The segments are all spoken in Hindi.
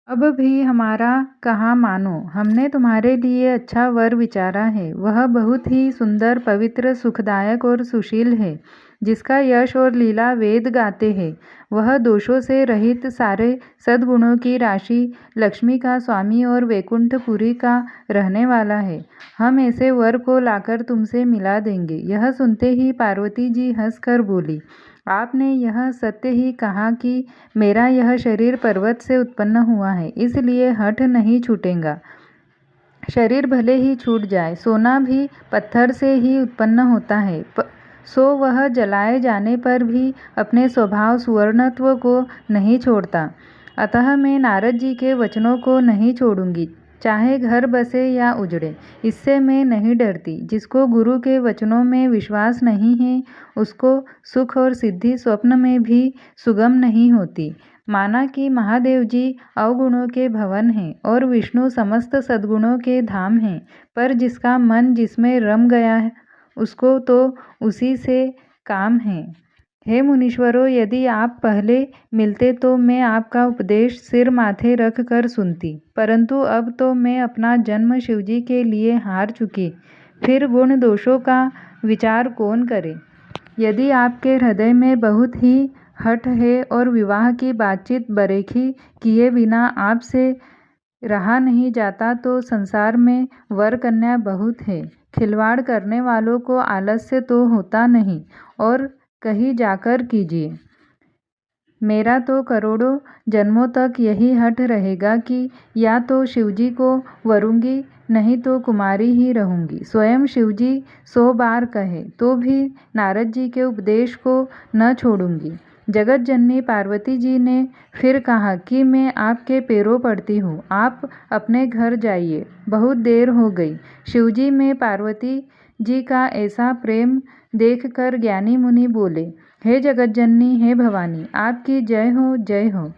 अब भी हमारा कहाँ मानो, हमने तुम्हारे लिए अच्छा वर विचारा है। वह बहुत ही सुंदर, पवित्र, सुखदायक और सुशील है, जिसका यश और लीला वेद गाते हैं। वह दोषों से रहित, सारे सद्गुणों की राशि, लक्ष्मी का स्वामी और वैकुंठपुरी का रहने वाला है। हम ऐसे वर को लाकर तुमसे मिला देंगे। यह सुनते ही पार्वती जी हंसकर बोली, आपने यह सत्य ही कहा कि मेरा यह शरीर पर्वत से उत्पन्न हुआ है, इसलिए हठ नहीं छूटेगा। शरीर भले ही छूट जाए, सोना भी पत्थर से ही उत्पन्न होता है, सो वह जलाए जाने पर भी अपने स्वभाव सुवर्णत्व को नहीं छोड़ता। अतः मैं नारद जी के वचनों को नहीं छोड़ूंगी, चाहे घर बसे या उजड़े। इससे मैं नहीं डरती। जिसको गुरु के वचनों में विश्वास नहीं है, उसको सुख और सिद्धि स्वप्न में भी सुगम नहीं होती। माना कि महादेव जी अवगुणों के भवन हैं और विष्णु समस्त सद्गुणों के धाम हैं, पर जिसका मन जिसमें रम गया है, उसको तो उसी से काम है। हे मुनीश्वरों, यदि आप पहले मिलते तो मैं आपका उपदेश सिर माथे रख कर सुनती, परंतु अब तो मैं अपना जन्म शिवजी के लिए हार चुकी। फिर गुण दोषों का विचार कौन करे। यदि आपके हृदय में बहुत ही हठ है और विवाह की बातचीत बरेखी किए बिना आपसे रहा नहीं जाता, तो संसार में वर कन्या बहुत है। खिलवाड़ करने वालों को आलस्य तो होता नहीं, और कहीं जाकर कीजिए। मेरा तो करोड़ों जन्मों तक यही हठ रहेगा कि या तो शिवजी को वरूंगी, नहीं तो कुमारी ही रहूंगी। स्वयं शिवजी 100 बार कहे तो भी नारद जी के उपदेश को न छोड़ूंगी। जगत जननी पार्वती जी ने फिर कहा कि मैं आपके पैरों पड़ती हूँ, आप अपने घर जाइए, बहुत देर हो गई। शिवजी में पार्वती जी का ऐसा प्रेम देखकर ज्ञानी मुनि बोले, हे जगत जननी, हे भवानी, आपकी जय हो, जय हो।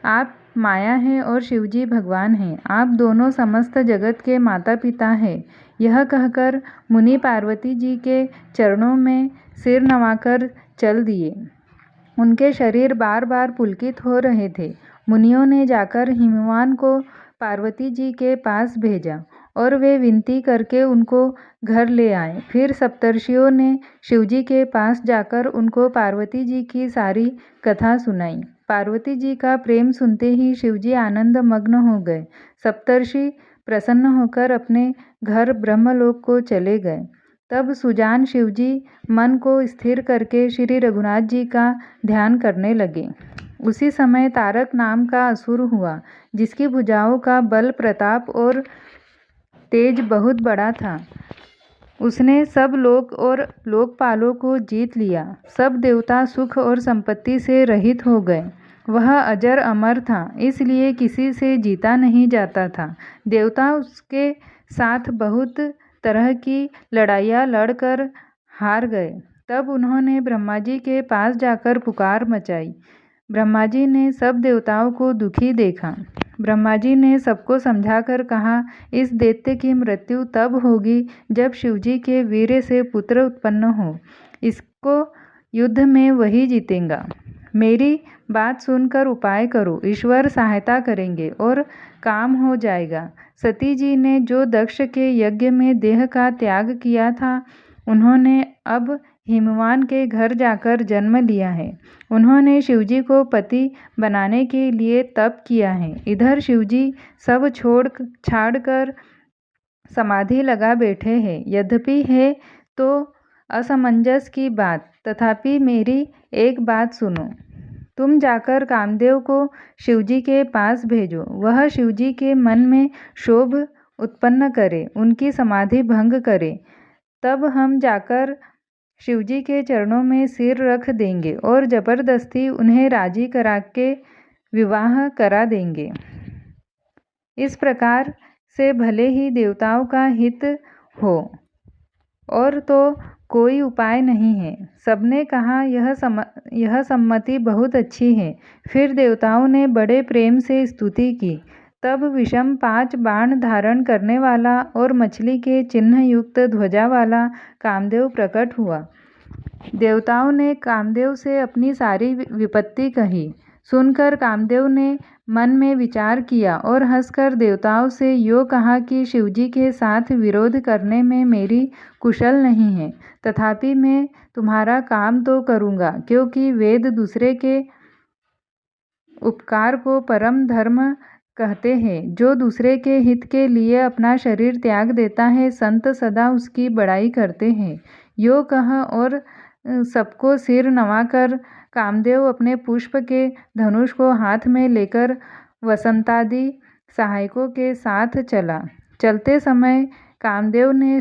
आप माया हैं और शिवजी भगवान हैं। आप दोनों समस्त जगत के माता पिता हैं। यह कहकर मुनि पार्वती जी के चरणों में सिर नवाकर चल दिए। उनके शरीर बार बार पुलकित हो रहे थे। मुनियों ने जाकर हिमवान को पार्वती जी के पास भेजा और वे विनती करके उनको घर ले आए। फिर सप्तर्षियों ने शिवजी के पास जाकर उनको पार्वती जी की सारी कथा सुनाई। पार्वती जी का प्रेम सुनते ही शिवजी आनंद मग्न हो गए। सप्तर्षि प्रसन्न होकर अपने घर ब्रह्मलोक को चले गए। तब सुजान शिवजी मन को स्थिर करके श्री रघुनाथ जी का ध्यान करने लगे। उसी समय तारक नाम का असुर हुआ, जिसकी भुजाओं का बल, प्रताप और तेज बहुत बड़ा था। उसने सब लोक और लोकपालों को जीत लिया। सब देवता सुख और संपत्ति से रहित हो गए। वह अजर अमर था, इसलिए किसी से जीता नहीं जाता था। देवता उसके साथ बहुत तरह की लड़ाइयाँ लड़कर हार गए। तब उन्होंने ब्रह्मा जी के पास जाकर पुकार मचाई। ब्रह्मा जी ने सब देवताओं को दुखी देखा। ब्रह्मा जी ने सबको समझाकर कहा, इस दैत्य की मृत्यु तब होगी जब शिवजी के वीर्य से पुत्र उत्पन्न हो। इसको युद्ध में वही जीतेगा। मेरी बात सुनकर उपाय करो, ईश्वर सहायता करेंगे और काम हो जाएगा। सती जी ने जो दक्ष के यज्ञ में देह का त्याग किया था, उन्होंने अब हिमवान के घर जाकर जन्म लिया है। उन्होंने शिवजी को पति बनाने के लिए तप किया है। इधर शिवजी सब छोड़ छाड़ कर समाधि लगा बैठे हैं। यद्यपि है तो असमंजस की बात, तथापि मेरी एक बात सुनो। तुम जाकर कामदेव को शिवजी के पास भेजो। वह शिवजी के मन में क्षोभ उत्पन्न करे, उनकी समाधि भंग करे। तब हम जाकर शिवजी के चरणों में सिर रख देंगे और जबरदस्ती उन्हें राजी करा के विवाह करा देंगे। इस प्रकार से भले ही देवताओं का हित हो, और तो कोई उपाय नहीं है। सबने कहा, यह सम्मति बहुत अच्छी है। फिर देवताओं ने बड़े प्रेम से स्तुति की। तब विषम 5 बाण धारण करने वाला और मछली के चिन्ह युक्त ध्वजा वाला कामदेव प्रकट हुआ। देवताओं ने कामदेव से अपनी सारी विपत्ति कही। सुनकर कामदेव ने मन में विचार किया और हंसकर देवताओं से यो कहा कि शिवजी के साथ विरोध करने में मेरी कुशल नहीं है, तथापि मैं तुम्हारा काम तो करूँगा, क्योंकि वेद दूसरे के उपकार को परम धर्म कहते हैं। जो दूसरे के हित के लिए अपना शरीर त्याग देता है, संत सदा उसकी बड़ाई करते हैं। यो कह और सबको सिर नवाकर कामदेव अपने पुष्प के धनुष को हाथ में लेकर वसंतादि सहायकों के साथ चला। चलते समय कामदेव ने